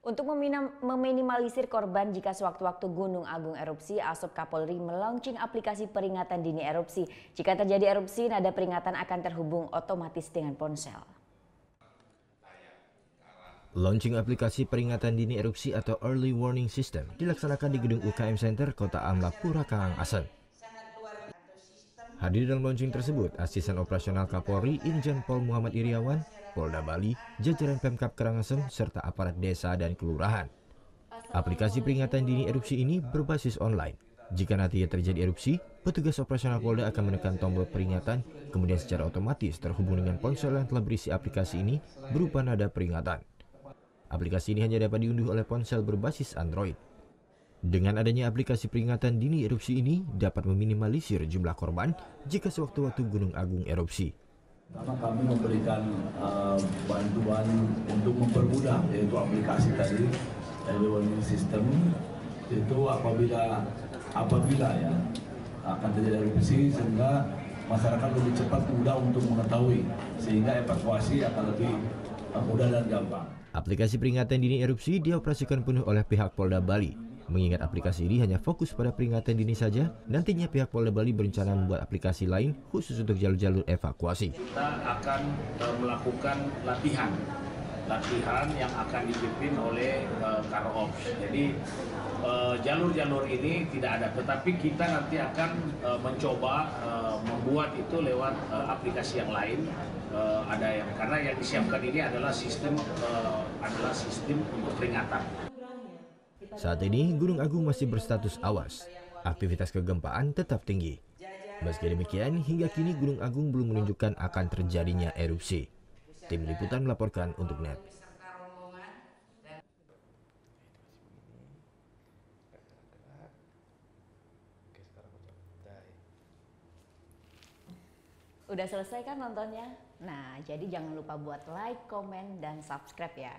Untuk meminimalisir korban jika sewaktu-waktu Gunung Agung erupsi, Asop Kapolri melaunching aplikasi peringatan dini erupsi. Jika terjadi erupsi, nada peringatan akan terhubung otomatis dengan ponsel. Launching aplikasi peringatan dini erupsi atau Early Warning System dilaksanakan di Gedung UKM Center Kota Amlap, Pura Karangasem. Hadir dalam launching tersebut, Asisten Operasional Kapolri Irjen Pol Muhammad Iriawan, Polda Bali, jajaran Pemkab Karangasem, serta aparat desa dan kelurahan. Aplikasi peringatan dini erupsi ini berbasis online. Jika nantinya terjadi erupsi, petugas operasional Polda akan menekan tombol peringatan, kemudian secara otomatis terhubung dengan ponsel yang telah berisi aplikasi ini berupa nada peringatan. Aplikasi ini hanya dapat diunduh oleh ponsel berbasis Android. Dengan adanya aplikasi peringatan dini erupsi ini dapat meminimalisir jumlah korban jika sewaktu-waktu Gunung Agung erupsi. Karena kami memberikan bantuan untuk mempermudah, yaitu aplikasi tadi, early warning system, itu apabila ya akan terjadi erupsi, sehingga masyarakat lebih cepat mudah untuk mengetahui, sehingga evakuasi akan lebih mudah dan gampang. Aplikasi peringatan dini erupsi dioperasikan penuh oleh pihak Polda Bali. Mengingat aplikasi ini hanya fokus pada peringatan dini saja, nantinya pihak Polda Bali berencana membuat aplikasi lain khusus untuk jalur-jalur evakuasi. Kita akan melakukan latihan yang akan dipimpin oleh Karops. Jadi jalur-jalur ini tidak ada, tetapi kita nanti akan mencoba membuat itu lewat aplikasi yang lain. Karena yang disiapkan ini adalah sistem untuk peringatan. Saat ini Gunung Agung masih berstatus awas. Aktivitas kegempaan tetap tinggi. Meski demikian, hingga kini Gunung Agung belum menunjukkan akan terjadinya erupsi. Tim liputan melaporkan untuk NET. Udah selesai kan nontonnya? Nah, jadi jangan lupa buat like, komen, dan subscribe ya.